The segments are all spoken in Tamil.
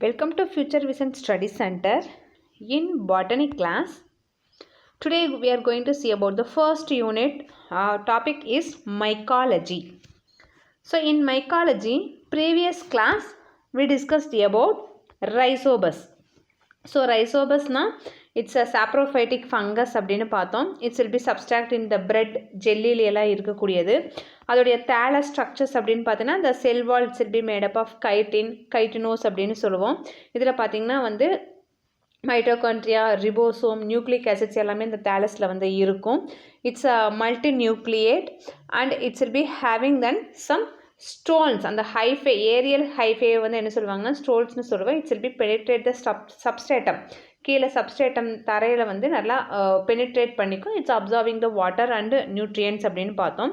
Welcome to Future Vision Study Center. In botany class, today we are going to see about the first unit. Topic is mycology. So in mycology, previous class we discussed about rhizobus. So rhizobus na it's a saprophytic fungus அப்படினு பார்த்தோம். It will be substract in the bread jelly எல்லாம் இருக்கக்கூடியது. அதோடைய thallus structures அப்படினு பார்த்தீங்கன்னா the cell wall will be made up of chitinose அப்படினு சொல்லுவோம். இதில் பார்த்தீங்கன்னா வந்து மைட்டோகாண்ட்ரியா, ரிபோசோம், நியூக்ளிக் ஆசிட்ஸ் எல்லாமே இந்த தாலஸில் வந்து இருக்கும். It's a multi nucleate and it's will be having then some stones. அந்த ஹைஃபே ஏரியல் ஹைஃபே வந்து என்ன சொல்லுவாங்கன்னா ஸ்டோல்ஸ்னு சொல்லுவோம். It's will be penetrate the substratum. கீழே சப்ஸ்ட்ரேட்டம் தரையில் வந்து நல்லா பெனிட்ரேட் பண்ணிக்கும். It's absorbing the water and nutrients அப்படின்னு பார்த்தோம்.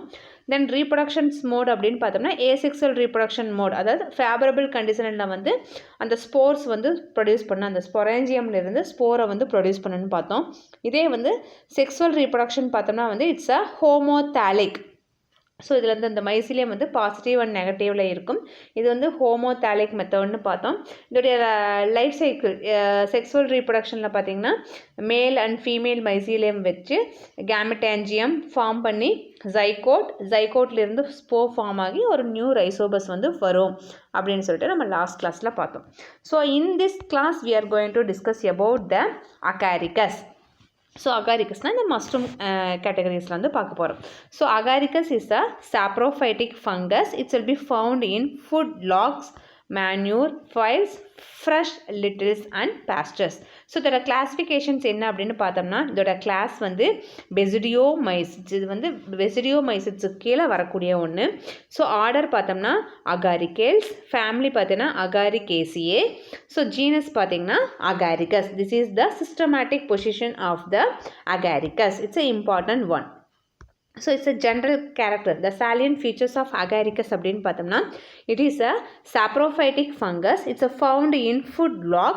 தென் ரீப்ரொடக்ஷன்ஸ் மோட் அப்படின்னு பார்த்தோம்னா ஏசெக்சுவல் ரீப்ரொடக்ஷன் மோட், அதாவது ஃபேவரபிள் கண்டிஷனில் வந்து அந்த ஸ்போர்ஸ் வந்து ப்ரொடியூஸ் பண்ண, அந்த ஸ்பொரேஞ்சியம்லேருந்து ஸ்போரை வந்து ப்ரொடியூஸ் பண்ணணும்னு பார்த்தோம். இதே வந்து செக்ஸுவல் ரீப்ரொடக்ஷன் பார்த்தோம்னா வந்து இட்ஸ் அ ஹோமோதாலிக். ஸோ இதில் வந்து இந்த மைசிலியம் வந்து பாசிட்டிவ் அண்ட் நெகட்டிவில் இருக்கும். இது வந்து ஹோமோதாலிக் மெத்தட்னு பார்த்தோம். இதோடைய லைஃப் சைக்கிள் செக்ஸுவல் ரீப்ரொடக்ஷனில் பார்த்தீங்கன்னா மேல் அண்ட் ஃபீமேல் மைசிலியம் வச்சு கேமெட்டாஞ்சியம் ஃபார்ம் பண்ணி ஜைகோட்லேருந்து ஸ்போர் ஃபார்ம் ஆகி ஒரு நியூ ரைசோபஸ் வந்து வரும் அப்படின்னு சொல்லிட்டு நம்ம லாஸ்ட் கிளாஸில் பார்த்தோம். So in this class we are going to discuss about the Agaricus. So அகாரிகஸ்னால் இந்த மஷ்ரூம் கேட்டகரிஸில் வந்து பார்க்க போகிறோம். So Agaricus is a saprophytic fungus. It's will be found in food logs, manure, files, fresh litters and pastures. So இதோட கிளாஸிஃபிகேஷன்ஸ் என்ன அப்படின்னு பார்த்தோம்னா இதோட கிளாஸ் வந்து பெசிடியோமைசிட்ஸ். இது வந்து பெசிடியோமைசிட்ஸுக்கு கீழே வரக்கூடிய ஒன்று. ஸோ ஆர்டர் பார்த்தோம்னா அகாரிகேல்ஸ், ஃபேமிலி பார்த்தீங்கன்னா அகாரிகேசியே. ஸோ ஜீனஸ் பார்த்தீங்கன்னா agaricus. This is the systematic position of the agaricus. It's a important one. So it's a general character. The salient features of agaricus அப்படின்னு பார்த்தோம்னா it is a saprophytic fungus. It's a found in food log,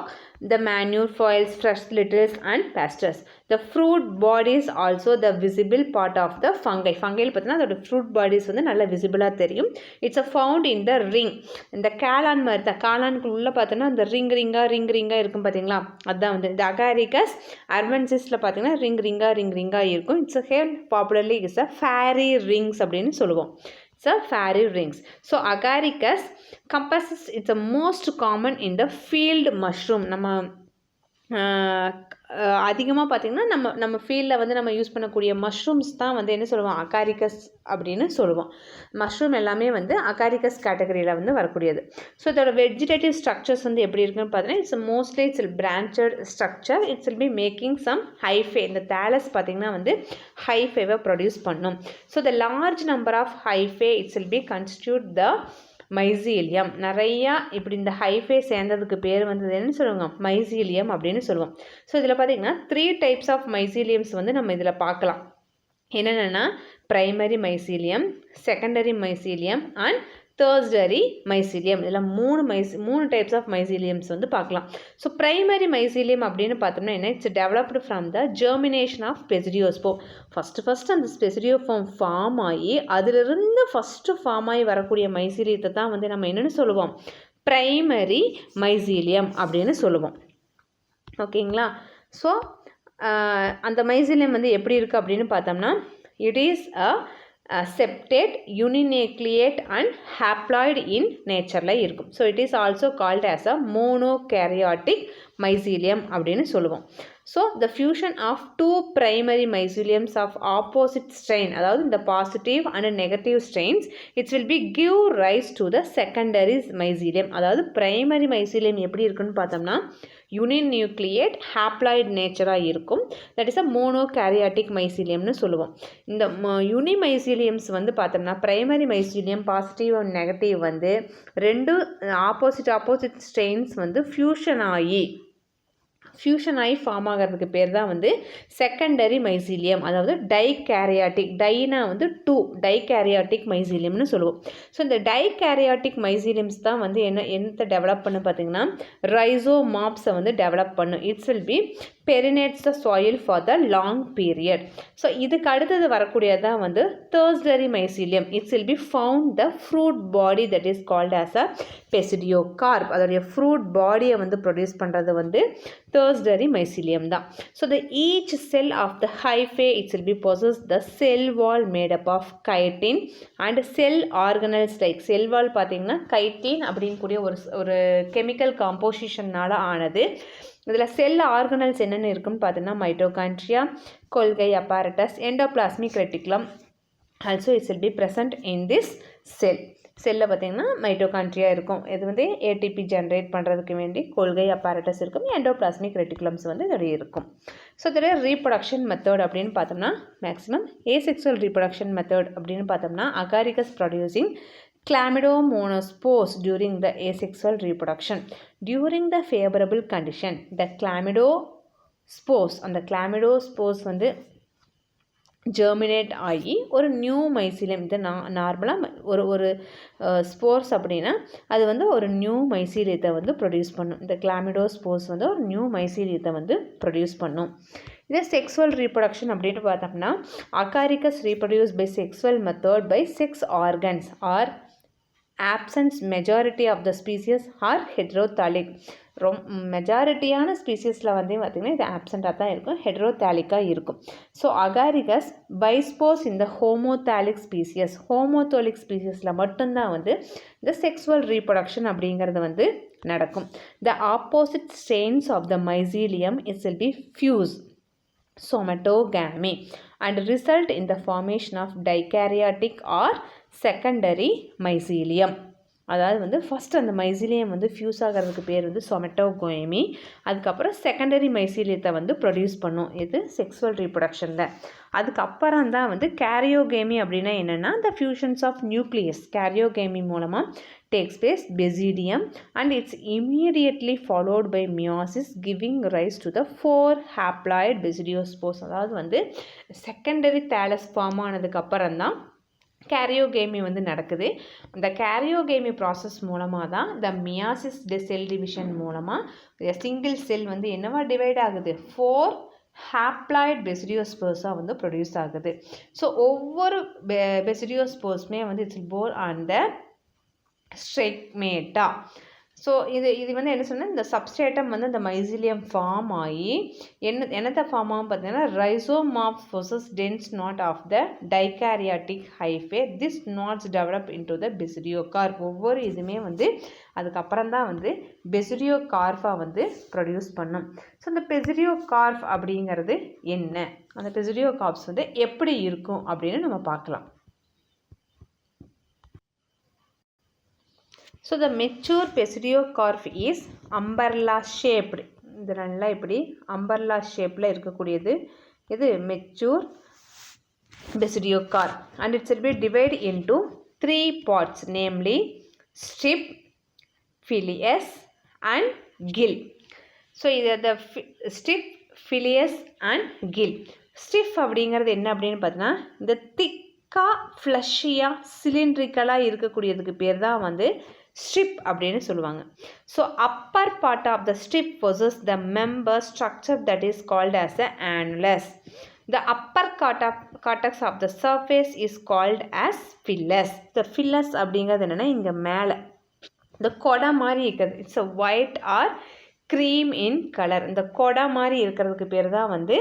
the manure, foils, fresh littles and pastures. The fruit body is also the visible part of the fungi. ஃபங்கையில் பார்த்தீங்கன்னா அதோட ஃப்ரூட் பாடிஸ் வந்து நல்லா விசிபிளாக தெரியும். It's a found in the ring. இந்த காளான் மாதிரி தான், காளானுக்கு உள்ளே பார்த்தோன்னா அந்த ரிங்காக இருக்கும் பார்த்தீங்களா, அதுதான் வந்து இந்த அகாரிகஸ் அர்வன்சிஸில் பார்த்தீங்கன்னா ரிங்காக இருக்கும். It's a hale popularly it's a fairy rings அப்படின்னு சொல்லுவோம். It's a fairy rings. So agaricus compasses, it's a most common in the field mushroom. நம்ம அதிகமாக பார்த்திங்கன்னா நம்ம ஃபீல்டில் வந்து நம்ம யூஸ் பண்ணக்கூடிய மஷ்ரூம்ஸ் தான் வந்து என்ன சொல்லுவோம், அகாரிகஸ் அப்படின்னு சொல்லுவோம். மஷ்ரூம் எல்லாமே வந்து அகாரிகஸ் கேட்டகரியில் வந்து வரக்கூடியது. ஸோ இதோட வெஜிடேட்டிவ் ஸ்ட்ரக்சர்ஸ் வந்து எப்படி இருக்குன்னு பார்த்தீங்கன்னா it's mostly it's branched structure. It's will be making some hyphae. இந்த தாலஸ் பார்த்திங்கன்னா வந்து ஹைஃபேவை ப்ரொடியூஸ் பண்ணும். So the large number of hyphae it's will be constitute the mycelium. நிறையா இப்படி இந்த ஹைஃபே சேர்ந்ததுக்கு பேர் வந்து என்னன்னு சொல்லுவாங்க, மைசீலியம் அப்படின்னு சொல்லுவோம். ஸோ இதில் பார்த்தீங்கன்னா 3 டைப்ஸ் ஆஃப் மைசீலியம்ஸ் வந்து நம்ம இதில் பார்க்கலாம். என்னென்னா primary mycelium, secondary mycelium and tertiary mycelium. இதில் மூணு டைப்ஸ் ஆஃப் மைசீலியம்ஸ் வந்து பார்க்கலாம். ஸோ பிரைமரி மைசீலியம் அப்படின்னு பார்த்தோம்னா என்ன, it's developed from the germination of basidiospore. First அந்த பெசிடியோஃபார்ம் ஃபார்ம் ஆகி அதிலிருந்து ஃபஸ்ட்டு ஃபார்ம் ஆகி வரக்கூடிய மைசீலியத்தை தான் வந்து நம்ம என்னென்னு சொல்லுவோம், பிரைமரி மைசீலியம் அப்படின்னு சொல்லுவோம். ஓகேங்களா. ஸோ அந்த மைசீலியம் வந்து எப்படி இருக்குது அப்படின்னு பார்த்தோம்னா it is a septate, uninucleate and haploid in nature இருக்கும். So it is also called as a monokaryotic mycelium அப்படின்னு சொல்லுவோம். So the fusion of 2 primary myceliums of opposite strain, அதாவது இந்த positive and negative strains, it will be give rise to the secondary mycelium. அதாவது primary mycelium எப்படி இருக்குன்னு பார்த்தோம்னா யூனிநியூக்ளியேட் ஹாப்ளாய்டு நேச்சராக இருக்கும். தட் இஸ் அ மோனோகாரியாட்டிக் மைசீலியம்னு சொல்லுவோம். இந்த யூனிமைசீலியம்ஸ் வந்து பார்த்தோம்னா primary mycelium positive and negative வந்து 2 ஆப்போசிட் ஸ்ட்ரெயின்ஸ் வந்து ஃபியூஷன் ஆகி ஃபார்ம் ஆகிறதுக்கு பேர் தான் வந்து செகண்டரி மைசீலியம், அதாவது டைகேரியாட்டிக். டைனா வந்து 2 டைகேரியாட்டிக் மைசீலியம்னு சொல்லுவோம். ஸோ இந்த டைகேரியாட்டிக் மைசீலியம்ஸ் தான் வந்து என்னத்தை டெவலப் பண்ணு பார்த்தீங்கன்னா ரைசோமாப்ஸை வந்து டெவலப் பண்ணும். It's will B perinates the soil for the long period. So இதுக்கு அடுத்தது வரக்கூடியது தான் வந்து tertiary mycelium. It will be found the fruit body that is called as a pesidiocarp. அதோடைய fruit bodyயை வந்து ப்ரொடியூஸ் பண்ணுறது வந்து tertiary mycelium தான். So the each cell of the hyphae it will be possess the cell wall made up of chitin and cell organelles like cell wall பார்த்தீங்கன்னா chitin அப்படின்னு கூடிய ஒரு கெமிக்கல் காம்போசிஷன்னால ஆனது. இதில் செல் ஆர்கனல்ஸ் என்னென்ன இருக்குன்னு பார்த்தீங்கன்னா மைட்டோகாண்ட்ரியா, கொள்கை apparatus, endoplasmic reticulum also it will be present in this cell. செல்லில் பார்த்தீங்கன்னா மைட்டோகாண்ட்ரியா இருக்கும், இது வந்து ஏடிபி ஜென்ரேட் பண்ணுறதுக்கு வேண்டி கொள்கை apparatus இருக்கும், எண்டோபிளாஸ்மிக் ரெட்டிகுலம்ஸ் வந்து இதோடைய இருக்கும். ஸோ இதோடைய ரீப்ரொடக்ஷன் மெத்தட் அப்படின்னு பார்த்தோம்னா மேக்ஸிமம் ஏசெக்சுவல் ரீப்ரொடக்ஷன் மெத்தட் அப்படின்னு பார்த்தோம்னா Agaricus producing chlamydomonospores during the asexual reproduction. During the favorable condition, the chlamydospores and the chlamydospores வந்து ஜெர்மினேட் ஆகி ஒரு நியூ மைசீலியம், இது நார்மலாக ஒரு ஸ்போர்ஸ் அப்படின்னா அது வந்து ஒரு நியூ மைசீலியத்தை வந்து ப்ரொடியூஸ் பண்ணும். இந்த கிளாமிடோஸ்போர்ஸ் வந்து ஒரு நியூ மைசீலியத்தை வந்து ப்ரொடியூஸ் பண்ணும். இதே செக்ஸுவல் ரீப்ரொடக்ஷன் அப்படின்னு பார்த்தோம்னா agaricus reproduces by sexual method by sex organs are absence majority of the species are heterothallic. மெஜாரிட்டியான ஸ்பீசிஸில் வந்து பார்த்திங்கன்னா இது ஆப்சண்ட்டாக தான் இருக்கும், ஹெட்ரோதாலிக்காக இருக்கும். ஸோ அகாரிகஸ் பைஸ்போஸ் இந்த ஹோமோதாலிக் ஸ்பீசியஸ், ஹோமோதோலிக் ஸ்பீசிஸில் மட்டும்தான் வந்து இந்த செக்ஸுவல் ரீப்ரொடக்ஷன் அப்படிங்கிறது வந்து நடக்கும். The opposite strains of the mycelium it will be fuse somatogamy and result in the formation of dikaryotic or secondary mycelium. அதாவது வந்து ஃபஸ்ட் அந்த மைசீலியம் வந்து ஃபியூஸ் ஆகிறதுக்கு பேர் வந்து சொமெட்டோகோயமி, அதுக்கப்புறம் செகண்டரி மைசீலியத்தை வந்து ப்ரொடியூஸ் பண்ணும் இது செக்ஸுவல் ரீப்ரொடக்ஷனில். அதுக்கப்புறம் தான் வந்து கேரியோகேமி அப்படின்னா என்னென்னா the fusions of nucleus karyogamy மூலமாக takes place basidium and it's immediately followed by meiosis giving rise to the 4 haploid basidiospores. அதாவது வந்து செகண்டரி தேலஸ் ஃபார்ம் ஆனதுக்கு அப்புறம் தான் கேரியோகேமி வந்து நடக்குது. இந்த கேரியோகேமி ப்ராசஸ் மூலமாக தான் இந்த மியாசிஸ் செல் டிவிஷன் மூலமாக சிங்கிள் செல் வந்து என்னவா டிவைட் ஆகுது, 4 ஹாப்ளாய்ட் பெசிடியோஸ்போர்ஸாக வந்து ப்ரொடியூஸ் ஆகுது. ஸோ ஒவ்வொரு பெசிடியோஸ்போர்ஸுமே வந்து it's bore on the sterigmata. So இது வந்து என்ன சொன்னால் இந்த சப்ஸ்ட்ரேட்டம் வந்து இந்த மைசீலியம் ஃபார்ம் ஆகி என்னத்தை ஃபார்ம் ஆகும் பார்த்தீங்கன்னா ரைசோமார்போசஸ் dense knot of the dikaryotic hyphae. This knots develop into the basidiocarp. ஒவ்வொரு இதுவுமே வந்து அதுக்கப்புறம் தான் வந்து பெசிடியோகார்ஃபாக வந்து ப்ரொடியூஸ் பண்ணும். ஸோ இந்த பெசிடியோகார்ப் அப்படிங்கிறது என்ன, அந்த பெசிடியோகார்ப்ஸ் வந்து எப்படி இருக்கும் அப்படின்னு நம்ம பார்க்கலாம். So the mature basidiocarp is umbrella shaped. இது நல்லா இப்படி அம்பர்லா ஷேப்பில் இருக்கக்கூடியது இது mature basidiocarp and it's will be divide into 3 parts namely strip, pileus and gill. So இது the strip, pileus and gill. Strip அப்படிங்கிறது என்ன அப்படின்னு பார்த்தீங்கன்னா இந்த திக்காக ஃப்ளஷியாக சிலிண்ட்ரிக்கலாக இருக்கக்கூடியதுக்கு பேர் தான் வந்து ஸ்ட்ரிப் அப்படின்னு சொல்லுவாங்க. So upper part of the strip possess the member structure that is called as the annulus. The upper cortex of the surface is called as phyllis. The phyllis அப்படிங்கிறது என்னென்னா இங்கே மேலே இந்த கொடை மாதிரி இருக்கிறது, it's a white R cream in colour. இந்த கொடை மாதிரி இருக்கிறதுக்கு பேர் தான் வந்து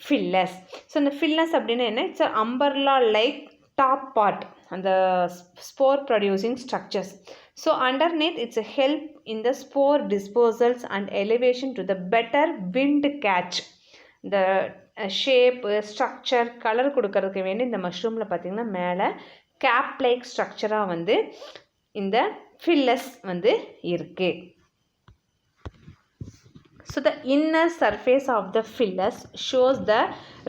ஃபில்லஸ். ஸோ இந்த ஃபில்லஸ் அப்படின்னா என்ன, it's a umbrella like top part அந்த spore producing structures. So underneath it's a help in the spore dispersals and elevation to the better wind catch. The shape, structure, color கொடுக்கறதுக்கு வேண்டி இந்த மஷ்ரூமில் பார்த்திங்கன்னா மேலே கேப் லைக் ஸ்ட்ரக்சராக வந்து இந்த ஃபில்லஸ் வந்து இருக்குது. So the inner surface of the phyllis shows the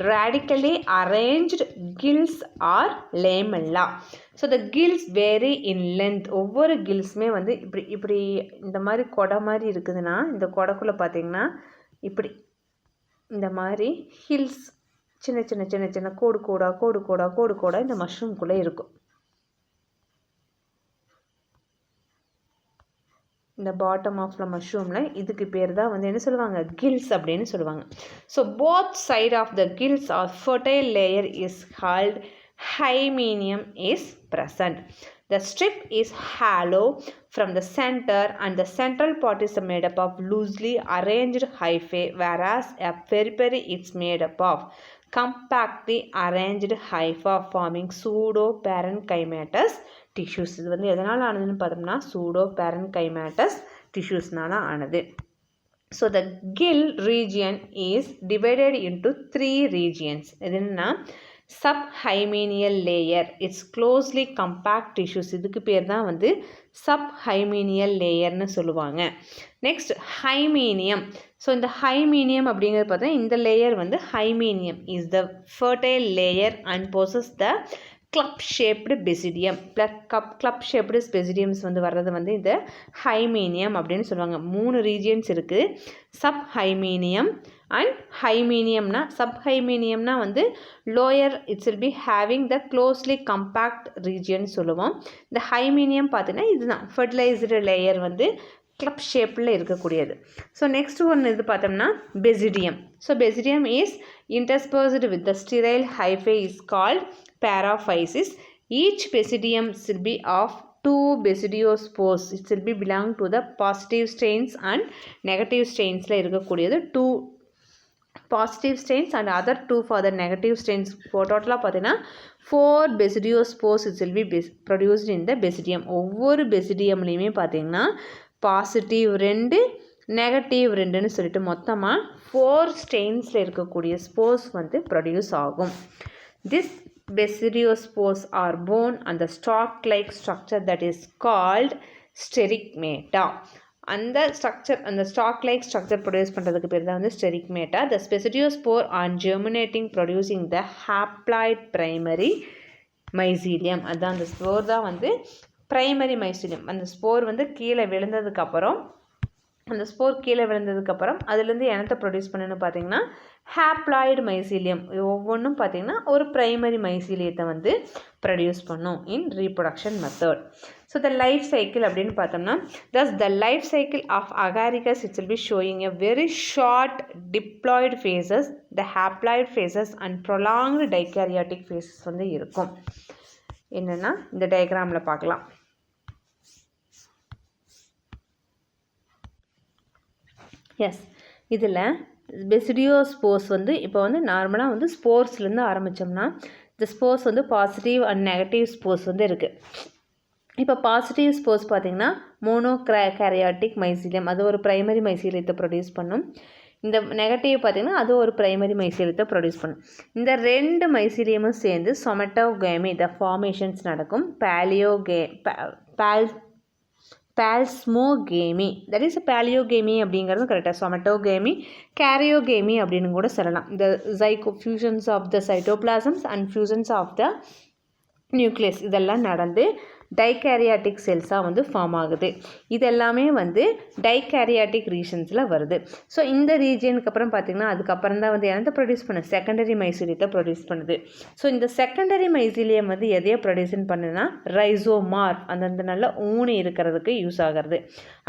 radically arranged gills or lamella. So the gills vary in length. ஒவ்வொரு கில்ஸுமே வந்து இப்படி இந்த மாதிரி கொடை மாதிரி இருக்குதுன்னா இந்த கொடைக்குள்ளே பார்த்தீங்கன்னா இப்படி இந்த மாதிரி ஹில்ஸ் சின்ன சின்ன சின்ன சின்ன கோடு கோடாக இந்த மஷ்ரூம்குள்ளே இருக்கும். இந்த பாட்டம் ஆஃப் த மஷ்ரூமில் இதுக்கு பேர் தான் வந்து என்ன சொல்லுவாங்க, கில்ஸ் அப்படின்னு சொல்லுவாங்க. So both side of the gills are fertile layer is called hymenium is present. The strip is hollow from the center and the central part is made up of loosely arranged hyphae, whereas a periphery is made up of compactly arranged hyphae forming pseudoparenchymatous tissues. இது வந்து எதனால் ஆனதுன்னு பார்த்தோம்னா pseudoparenchymatous tissuesனால ஆனது. So the gill region is divided into 3 regions. இது என்னன்னா subhymenial layer, it's closely compact tissues, இதுக்கு பேர் தான் வந்து subhymenial layerன்னு சொல்லுவாங்க. Next hymenium. ஸோ இந்த hymenium அப்படிங்கிறது பார்த்தா இந்த லேயர் வந்து hymenium is the fertile layer and possesses the club shaped basidium. club shaped basidiums வந்து வர்றது வந்து இந்த hymenium அப்படின்னு சொல்லுவாங்க. 3 regions இருக்குது, subhymenium and hymeniumனா subhymeniumனா வந்து lower it will be having the closely compact region சொல்லுவோம். இந்த hymenium பார்த்தீங்கன்னா இதுதான் fertilized layer வந்து club ஷேப்பில் இருக்கக்கூடியது. ஸோ நெக்ஸ்ட் ஒன்று இது பார்த்தோம்னா basidium. So basidium is interspersed with the sterile hyphae is called paraphysis. Each basidium will be of 2 basidiospores. It will be belong to the positive strains and negative strainsல இருக்கக்கூடியது 2 positive strains and other 2 for the negative strains. டோட்டலாக பார்த்தீங்கன்னா 4 basidiospores it will be produced in the basidium. ஒவ்வொரு basidiumலையுமே பார்த்தீங்கன்னா பாசிட்டிவ் 2 நெகட்டிவ் 2ன்னு சொல்லிட்டு மொத்தமாக 4 ஸ்ட்ரெயின்ஸில் இருக்கக்கூடிய ஸ்போர்ஸ் வந்து ப்ரொடியூஸ் ஆகும். This basidiospores are borne on the stalk-like structure that is called sterigmata. அந்த ஸ்ட்ரக்சர், அந்த ஸ்டாக் லைக் ஸ்ட்ரக்சர் ப்ரொடியூஸ் பண்ணுறதுக்கு பேர் தான் வந்து sterigmata. The basidiospore on germinating producing the haploid primary mycelium. அதுதான் அந்த ஸ்போர் தான் வந்து பிரைமரி மைசீலியம். அந்த ஸ்போர் வந்து கீழே விழுந்ததுக்கப்புறம் அதுலேருந்து என்னத்தை ப்ரொடியூஸ் பண்ணுன்னு பார்த்தீங்கன்னா ஹாப்ளாய்டு மைசீலியம். ஒவ்வொன்றும் பார்த்தீங்கன்னா ஒரு பிரைமரி மைசீலியத்தை வந்து ப்ரொடியூஸ் பண்ணும் in reproduction method. So the life cycle அப்படின்னு பார்த்தோம்னா thus the life cycle of agaricus it will be showing a very short diploid phases, the haploid phases and prolonged dikaryotic phases வந்து இருக்கும். என்னென்னா இந்த டயக்ராமில் பார்க்கலாம். எஸ், இதில் பெசிடியோஸ்போர்ஸ் வந்து இப்போ வந்து நார்மலாக வந்து ஸ்போர்ஸ்லேருந்து ஆரம்பித்தோம்னா இந்த ஸ்போர்ஸ் வந்து பாசிட்டிவ் அண்ட் நெகட்டிவ் ஸ்போர்ஸ் வந்து இருக்குது. இப்போ பாசிட்டிவ் ஸ்போர்ஸ் பார்த்திங்கன்னா மோனோகேரியாட்டிக் மைசீலியம், அது ஒரு பிரைமரி மைசீலியத்தை ப்ரொடியூஸ் பண்ணும். இந்த நெகட்டிவ் பார்த்திங்கன்னா அது ஒரு பிரைமரி மைசீலியத்தை ப்ரொடியூஸ் பண்ணும். இந்த 2 மைசீலியமும் சேர்ந்து சொமெட்டோகேமி த ஃபார்மேஷன்ஸ் நடக்கும். பால்ஸ்மோகேமி, தட் இஸ் பேலியோகேமி அப்படிங்கிறது கரெக்டாக. சொமெட்டோகேமி, கேரியோகேமி அப்படின்னு கூட சொல்லலாம். இந்த fusions of the cytoplasms and fusions of the nucleus இதெல்லாம் நடந்து டைகேரியாட்டிக் செல்ஸாக வந்து ஃபார்ம் ஆகுது. இதெல்லாமே வந்து டைகேரியாட்டிக் ரீஜன்ஸில் வருது. ஸோ இந்த ரீஜனுக்கு அப்புறம் பார்த்திங்கன்னா அதுக்கப்புறம் தான் வந்து என்னத்தை ப்ரொடியூஸ் பண்ணுது, செகண்டரி மைசீலியத்தை ப்ரொடியூஸ் பண்ணுது. ஸோ இந்த செகண்டரி மைசீலியம் வந்து எதையோ ப்ரொடியூஷன் பண்ணுதுன்னா ரைசோமார்ப், அந்தந்த நல்ல ஊனி இருக்கிறதுக்கு யூஸ் ஆகிறது.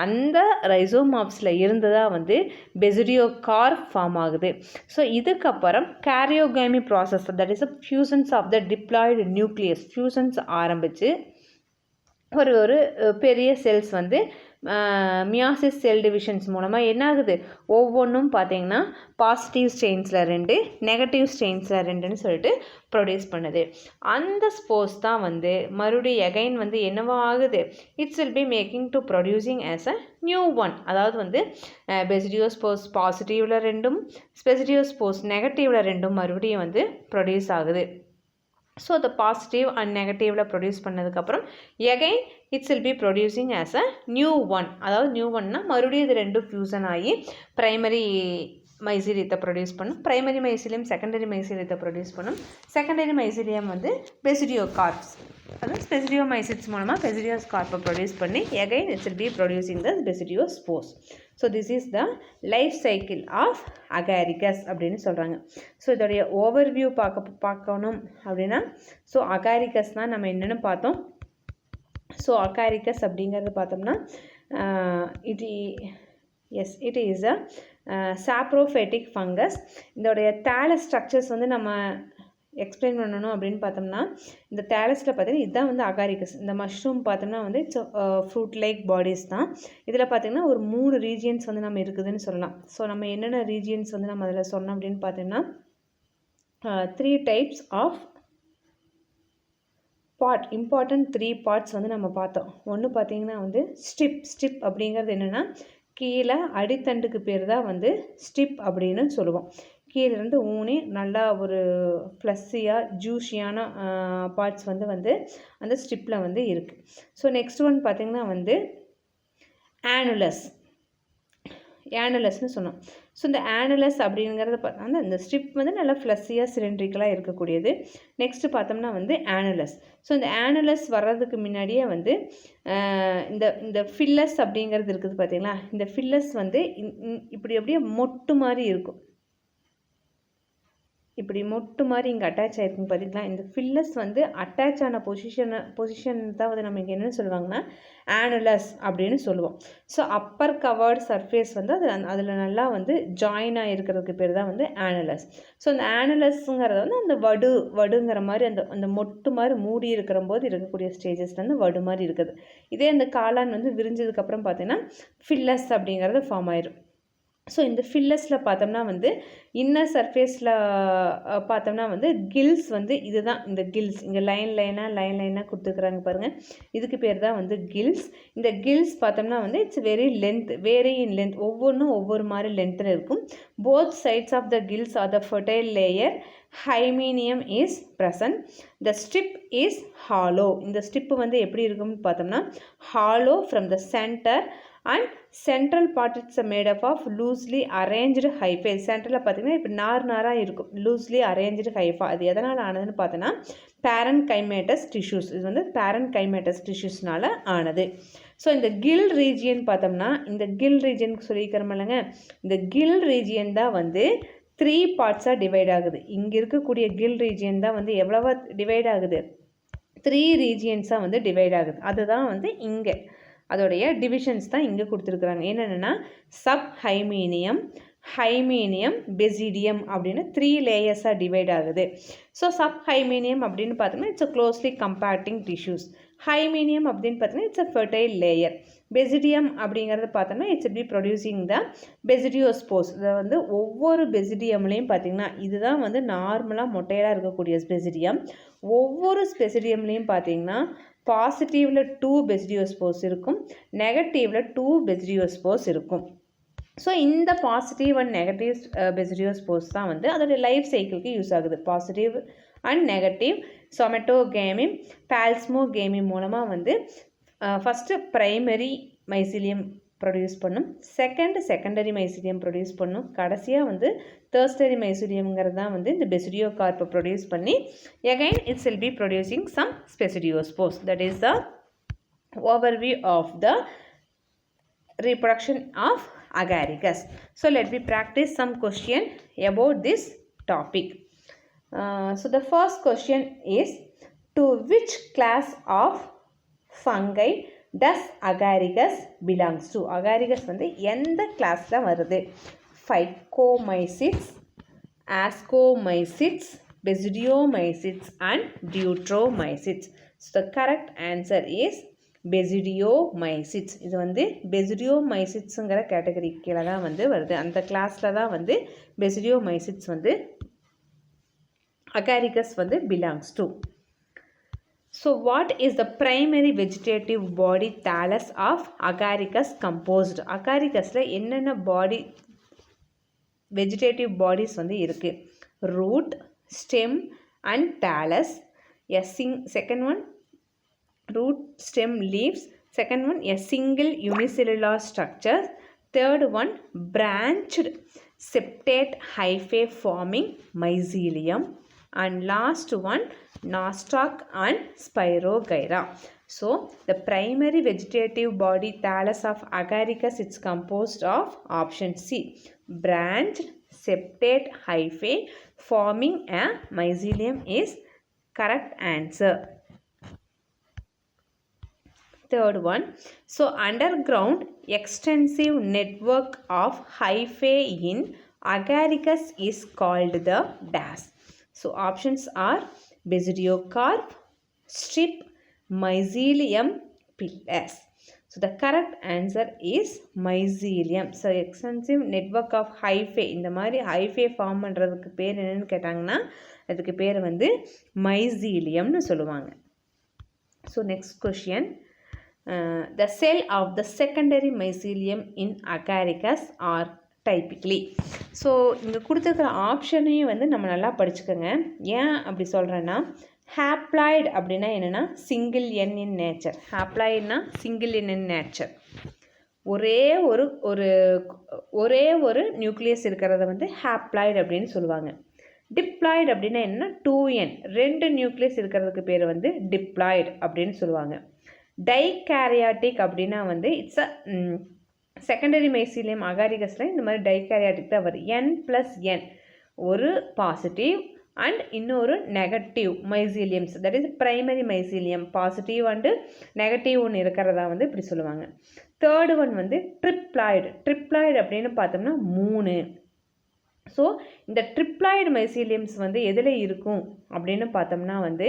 அந்த ரைசோமார்ப்ஸில் இருந்ததாக வந்து பெசிடியோகார்ப் ஃபார்ம் ஆகுது. ஸோ இதுக்கப்புறம் karyogamy process, that is fusions of the diploid nucleus, fusions ஆரம்பித்து ஒரு பெரிய செல்ஸ் வந்து மியாசிஸ் செல் டிவிஷன்ஸ் மூலமாக என்ன ஆகுது, ஒவ்வொன்றும் பார்த்திங்கன்னா பாசிட்டிவ் ஸ்ட்ரெயின்ஸில் 2 நெகட்டிவ் ஸ்ட்ரெயின்ஸில் 2ன்னு சொல்லிட்டு ப்ரொடியூஸ் பண்ணுது. அந்த ஸ்போர்ஸ் தான் வந்து மறுபடியும் எகைன் வந்து என்னவோ ஆகுது, it's will be making to producing as a new one. அதாவது வந்து பெசிடியோஸ்போர்ஸ் பாசிட்டிவில் 2ம் ஸ்பெசிடியோஸ்போர்ஸ் நெகட்டிவில் 2ம் மறுபடியும் வந்து ப்ரொடியூஸ் ஆகுது. ஸோ the பாசிட்டிவ் அண்ட் நெகட்டிவில் ப்ரொடியூஸ் பண்ணதுக்கப்புறம் again it's will be producing as a new one. அதாவது நியூ ஒன்னா மறுபடியும் இது 2 ஃபியூசன் ஆகி ப்ரைமரி மைசீலியத்தை ப்ரொடியூஸ் பண்ணும். ப்ரைமரி மைசீலியம் செகண்டரி மைசீலியத்தை ப்ரொடியூஸ் பண்ணும். செகண்டரி மைசீலியம் வந்து பெசிடியோகார்ப்ஸ், அதாவது பெசிடியோமைசிட்ஸ் மூலமாக பெசிடியோஸ்கார்ப்பை ப்ரொடியூஸ் பண்ணி again it's will be producing the basidiospores. So this is the life cycle of Agaricus அப்படின்னு சொல்கிறாங்க. ஸோ இதோடைய ஓவர்வியூ பார்க்கணும் அப்படின்னா ஸோ அகாரிகஸ்னால் நம்ம என்னென்னு பார்த்தோம். ஸோ அகாரிகஸ் அப்படிங்கிறது பார்த்தோம்னா it is a saprophytic fungus. இதோடைய thallus structures வந்து நம்ம எக்ஸ்பிளைன் பண்ணணும் அப்படின்னு பார்த்தோம்னா இந்த தேலஸில் பார்த்தீங்கன்னா இதுதான் வந்து அகாரிகஸ். இந்த மஷ்ரூம் பார்த்தோம்னா வந்து இட்ஸ் ஃப்ரூட் லைக் பாடிஸ் தான். இதில் பார்த்தீங்கன்னா ஒரு 3 ரீஜியன்ஸ் வந்து நம்ம இருக்குதுன்னு சொல்லலாம். ஸோ நம்ம என்னென்ன ரீஜியன்ஸ் வந்து நம்ம அதில் சொன்னோம் அப்படின்னு பார்த்தோம்னா 3 types of part, important 3 parts வந்து நம்ம பார்த்தோம். ஒன்று பார்த்தீங்கன்னா வந்து ஸ்டிப் அப்படிங்கிறது என்னென்னா கீழே அடித்தண்டுக்கு பேர் தான் வந்து ஸ்டிப் அப்படின்னு சொல்லுவோம். கீழேருந்து ஊனி நல்லா ஒரு ஃப்ளஸ்ஸியாக ஜூஷியான பார்ட்ஸ் வந்து அந்த ஸ்ட்ரிப்பில் வந்து இருக்குது. ஸோ நெக்ஸ்ட் ஒன் பார்த்திங்கன்னா வந்து ஆனுலஸ்னு சொன்னோம். ஸோ இந்த ஆனுலஸ் அப்படிங்கிறத பார்த்தா இந்த ஸ்ட்ரிப் வந்து நல்லா ஃப்ளஸ்ஸியாக சிலிண்ட்ரிக்கலாக இருக்கக்கூடியது. நெக்ஸ்ட்டு பார்த்தோம்னா வந்து ஆனுலஸ். ஸோ இந்த ஆனுலஸ் வர்றதுக்கு முன்னாடியே வந்து இந்த ஃபில்லஸ் அப்படிங்கிறது இருக்குது பார்த்தீங்களா. இந்த ஃபில்லஸ் வந்து இப்படி அப்படியே மொட்டு மாதிரி இருக்கும். இப்படி மொட்டு மாதிரி இங்கே அட்டாச் ஆகிருக்குங்க பார்த்தீங்களா. இந்த ஃபில்லஸ் வந்து அட்டாச் ஆன பொசிஷன் தான் வந்து நம்ம இங்கே என்னென்னு சொல்லுவாங்கன்னா ஆனுலஸ் அப்படின்னு சொல்லுவோம். ஸோ அப்பர் கவர்டு சர்ஃபேஸ் வந்து அதில் நல்லா வந்து ஜாயினாக இருக்கிறதுக்கு பேர் தான் வந்து ஆனுலஸ். ஸோ அந்த ஆனுலஸ்ங்கிறத வந்து அந்த வடுங்கிற மாதிரி அந்த மொட்டு மாதிரி மூடி இருக்கிற போது இருக்கக்கூடிய ஸ்டேஜஸில் வந்து வடு மாதிரி இருக்குது. இதே அந்த காளான் வந்து விரிஞ்சதுக்கப்புறம் பார்த்தீங்கன்னா ஃபில்லஸ் அப்படிங்கிறது ஃபார்ம் ஆயிடும். ஸோ இந்த ஃபில்லஸில் பார்த்தோம்னா வந்து இன்னர் சர்ஃபேஸில் பார்த்தோம்னா வந்து கில்ஸ் வந்து இதுதான் இந்த கில்ஸ் இங்கே லைனாக கொடுத்துருக்குறாங்க பாருங்கள். இதுக்கு பேர் தான் வந்து கில்ஸ். இந்த கில்ஸ் பார்த்தோம்னா வந்து இட்ஸ் வேரி இன் லென்த். ஒவ்வொன்றும் ஒவ்வொரு மாதிரி லென்த்தில் இருக்கும். Both sides of the gills are the fertile layer hymenium is present. The strip is hollow. இந்த ஸ்ட்ரிப்பு வந்து எப்படி இருக்கும்னு பார்த்தோம்னா hollow from the centre and central part it's made up of loosely arranged hyphae. சென்ட்ரலில் பார்த்தீங்கன்னா இப்போ நாராக இருக்கும் லூஸ்லி அரேஞ்சு ஹைஃபா. அது எதனால் ஆனதுன்னு பார்த்தோன்னா பேரன்கைமேட்டஸ் டிஷ்யூஸ். இது வந்து பேரன்கைமேட்டஸ் டிஷ்யூஸ்னால ஆனது. ஸோ இந்த கில் ரீஜியன் பார்த்தோம்னா இந்த கில் ரீஜியன் சொல்லிக்கிறோம் இல்லைங்க. இந்த கில் ரீஜியன் தான் வந்து 3 பார்ட்ஸாக டிவைட் ஆகுது. இங்கே இருக்கக்கூடிய கில் ரீஜியன் தான் வந்து எவ்வளவா டிவைட் ஆகுது 3 ரீஜியன்ஸாக வந்து டிவைட் ஆகுது. அதுதான் வந்து இங்கே அதோடைய டிவிஷன்ஸ் தான் இங்கே கொடுத்துருக்குறாங்க. என்னென்னா சப் ஹைமீனியம் பெசிடியம் அப்படின்னு 3 லேயர்ஸாக டிவைட் ஆகுது. ஸோ சப் ஹைமீனியம் அப்படின்னு பார்த்தோம்னா இட்ஸ் அ க்ளோஸ்லி கம்பேக்டிங் டிஷ்யூஸ். ஹைமீனியம் அப்படின்னு பார்த்தோம்னா it's a fertile layer. Basidium அப்படிங்கிறது பார்த்தோம்னா இட்ஸ் பி ப்ரொடியூசிங் த பெசிடியோஸ்போர்ஸ். இதை வந்து ஒவ்வொரு பெசிடியம்லேயும் பார்த்திங்கன்னா இதுதான் வந்து நார்மலாக மொட்டையாக இருக்கக்கூடிய பெசிடியம். ஒவ்வொரு பெசிடியம்லேயும் பார்த்திங்கன்னா பாசிட்டிவில் 2 பெசிடியோஸ்போர்ஸ் இருக்கும், நெகட்டிவில் 2 பெசிடியோஸ்போர்ஸ் இருக்கும். ஸோ இந்த பாசிட்டிவ் அண்ட் நெகட்டிவ் பெசிடியோஸ்போர்ஸ் தான் வந்து அதோடைய லைஃப் சைக்கிளுக்கு யூஸ் ஆகுது. பாசிட்டிவ் அண்ட் நெகட்டிவ் சொமெட்டோகேமி பால்ஸ்மோகேமி மூலமாக வந்து ஃபஸ்ட்டு ப்ரைமரி மைசிலியம் ப்ரொடியூஸ் பண்ணும், செகண்டரி மைசிலியம் ப்ரொடியூஸ் பண்ணும், கடைசியாக வந்து டெர்ஷியரி மைசிலியம்ங்கிறது தான் வந்து இந்த பெசிடியோ கார்ப்பை ப்ரொடியூஸ் பண்ணி again it will be producing some specidiospores. That is the overview of the reproduction of agaricus. So let me practice some question about this topic. So the first question is, to which class of fungi does agaricus belongs to? agaricus வந்து எந்த கிளாஸில் வருது? Phycomycetes, Ascomycetes, Basidiomycetes and Deuteromycetes. So the correct answer is Basidiomycetes. இது வந்து Basidiomycetesங்கிற கேட்டகரி கீழே தான் வந்து வருது. அந்த கிளாஸில் தான் வந்து Basidiomycetes வந்து agaricus வந்து belongs to. So what is the primary vegetative body thallus of agaricus composed? agaricusல என்னென்ன பாடி vegetative bodies வந்து இருக்கு? root, stem and thallus. Second one root, stem, leaves. Second one a single unicellular structure. Third one branched septate hyphae forming mycelium. And last one nostoc and spirogyra. So the primary vegetative body thallus of agaricus is composed of option C, branched septate hyphae forming a mycelium is correct answer. Third one, so underground extensive network of hyphae in agaricus is called the dash. So options are basidiocarp, strip, mycelium, pillars. So the correct answer is mycelium. So extensive network of hyphae, இந்த மாதிரி hyphae ஃபார்ம் பண்ணுறதுக்கு பேர் என்னன்னு கேட்டாங்கன்னா அதுக்கு பேர் வந்து myceliumனு சொல்லுவாங்க. So next question. The cell of the secondary mycelium in agaricus are typically. So இங்கே கொடுத்துருக்கிற ஆப்ஷனையும் வந்து நம்ம நல்லா படிச்சுக்கோங்க. ஏன் அப்படி சொல்கிறேன்னா, ஹேப்ளாய்டு அப்படின்னா என்னென்னா சிங்கிள் என் இன் நேச்சர். ஹேப்ளாய்டுனா சிங்கிள் என் இன் நேச்சர். ஒரே ஒரு நியூக்ளியஸ் இருக்கிறத வந்து ஹேப்ளாய்டு அப்படின்னு சொல்லுவாங்க. டிப்ளாய்டு அப்படின்னா என்னென்னா 2n, 2 நியூக்ளியஸ் இருக்கிறதுக்கு பேர் வந்து டிப்ளாய்டு அப்படின்னு சொல்லுவாங்க. டைகேரியாட்டிக் அப்படின்னா வந்து இட்ஸ் அ செகண்டரி மைசீலியம் அகாரிகஸில் இந்த மாதிரி டைகேரியாட்டிக் தான் வரும். n+n ஒரு பாசிட்டிவ் அண்ட் இன்னொரு negative myceliums, that is primary mycelium. Positive and negative ஒன்று இருக்கிறதா வந்து இப்படி சொல்லுவாங்க. தேர்டு ஒன் வந்து ட்ரிப்ளாய்டு. ட்ரிப்ளாய்டு அப்படின்னு பார்த்தோம்னா 3. ஸோ இந்த ட்ரிப்ளாய்டு மைசீலியம்ஸ் வந்து எதில் இருக்கும் அப்படின்னு பார்த்தோம்னா வந்து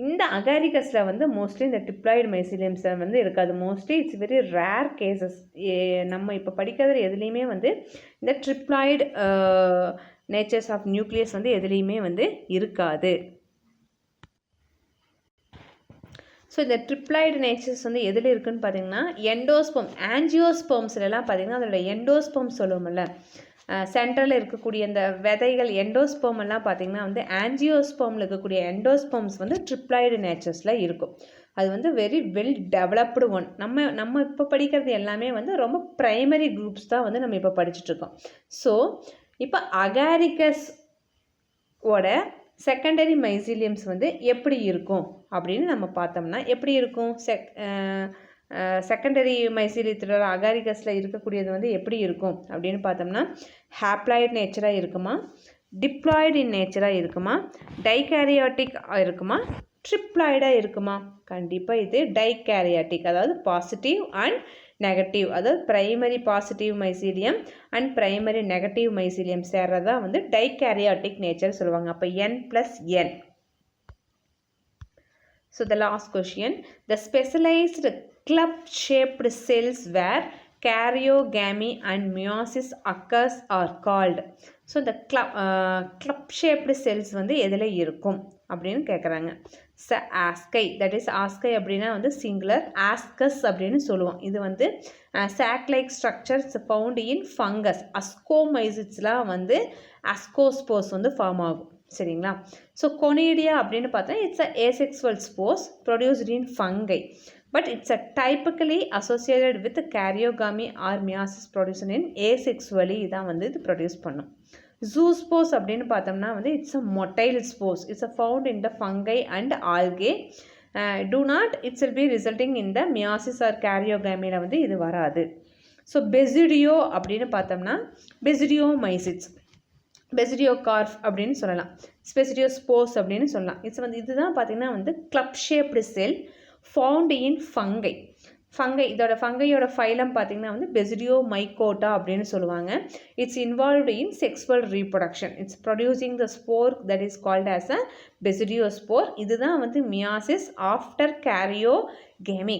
இந்த அகாரிகஸில் வந்து மோஸ்ட்லி இந்த ட்ரிப்ளாய்டு மைசீலியம்ஸ் வந்து இருக்காது. Mostly it's very rare cases. நம்ம இப்போ படிக்கிறது எதுலேயுமே வந்து இந்த ட்ரிப்ளாய்டு நேச்சர்ஸ் ஆஃப் நியூக்ளியஸ் வந்து எதுலேயுமே வந்து இருக்காது. ஸோ இந்த ட்ரிப்ளாய்டு நேச்சர்ஸ் வந்து எதில் இருக்குதுன்னு பார்த்தீங்கன்னா எண்டோஸ்போம், ஆஞ்சியோஸ்போம்ஸ்லாம் பார்த்தீங்கன்னா அதோட எண்டோஸ்போம் சொல்லுவோம்ல, சென்ட்ரலில் இருக்கக்கூடிய இந்த விதைகள் எண்டோஸ்போம் எல்லாம் பார்த்திங்கன்னா வந்து ஆஞ்சியோஸ்போமில் இருக்கக்கூடிய எண்டோஸ்போம்ஸ் வந்து ட்ரிப்ளாய்டு நேச்சர்ஸில் இருக்கும். அது வந்து வெரி வெல் டெவலப்டு ஒன். நம்ம இப்போ படிக்கிறது எல்லாமே வந்து ரொம்ப ப்ரைமரி குரூப்ஸ் தான் வந்து நம்ம இப்போ படிச்சுட்ருக்கோம். ஸோ இப்போ அகாரிகஸ் ஓட செகண்டரி மைசீலியம்ஸ் வந்து எப்படி இருக்கும் அப்படின்னு நம்ம பார்த்தோம்னா எப்படி இருக்கும், செகண்டரி மைசீலியத்தோட அகாரிகஸில் இருக்கக்கூடியது வந்து எப்படி இருக்கும் அப்படின்னு பார்த்தோம்னா ஹேப்ளாய்டு நேச்சராக இருக்குமா, டிப்ளாய்டு இன் நேச்சராக இருக்குமா, டைகேரியாட்டிக் இருக்குமா, ட்ரிப்ளாய்டாக இருக்குமா? கண்டிப்பாக இது டைகேரியாட்டிக், அதாவது பாசிட்டிவ் அண்ட் நெகட்டிவ், அதாவது primary positive mycelium and primary negative mycelium சேர்றதா வந்து டைகேரியாட்டிக் நேச்சர் சொல்லுவாங்க. அப்போ n+n. So the last question, the specialized club-shaped cells where karyogamy and meiosis occurs are called. So the club-shaped cells வந்து எதில் இருக்கும் அப்படின்னு கேட்குறாங்க. ஆஸ்கை, தட் இஸ் ஆஸ்கை அப்படின்னா வந்து சிங்குலர், ஆஸ்கஸ் அப்படின்னு சொல்லுவோம். இது வந்து sac like structures found in fungus. அஸ்கோமைசிட்ஸ்லாம் வந்து அஸ்கோஸ்போர்ஸ் வந்து ஃபார்ம் ஆகும். சரிங்களா? ஸோ கொனீடியா அப்படின்னு பார்த்தா it's a asexual spores produced in fungi, but it's a typically associated with karyogamy or meiosis production in asexually தான் வந்து இது ப்ரொடியூஸ் பண்ணும். ஜூஸ்போர்ஸ் அப்படின்னு பார்த்தோம்னா வந்து it's a motile spores, it's a found in the fungi and algae, do not it's will be resulting in the meiosis or கேரியோகாமியில் வந்து இது வராது. ஸோ பெசிடியோ அப்படின்னு பார்த்தோம்னா பெசிடியோமைசிட்ஸ், பெசிடியோகார்ப் அப்படின்னு சொல்லலாம், பெசிடியோஸ்போர்ஸ் அப்படின்னு சொல்லலாம். இட்ஸ் வந்து இதுதான் பார்த்தீங்கன்னா வந்து club shaped cell found in fungi. இதோட ஃபங்கையோட ஃபைலம் பார்த்திங்கன்னா வந்து பெசிடியோமைகோட்டா அப்படின்னு சொல்லுவாங்க. It's involved in sexual reproduction. It's producing the spore that is called as a basidiospore. இதுதான் வந்து மியாசிஸ் ஆஃப்டர் கேரியோகேமி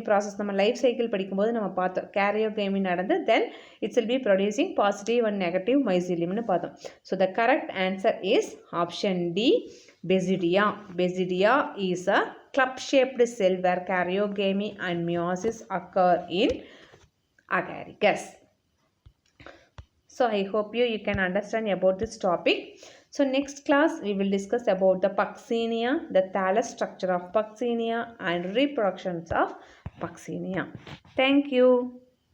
ப்ராசஸ். நம்ம லைஃப் சைக்கிள் படிக்கும்போது நம்ம பார்த்தோம் கேரியோகேமி நடந்து then it's will be producing positive and negative மைசீலியம்னு பார்த்தோம். So the correct answer is option D, basidia. Basidia is a club-shaped cell where karyogamy and meiosis occur in agaricus. So I hope you can understand about this topic. So next class we will discuss about the Puccinia, the thallus structure of Puccinia and reproductions of Puccinia. Thank you.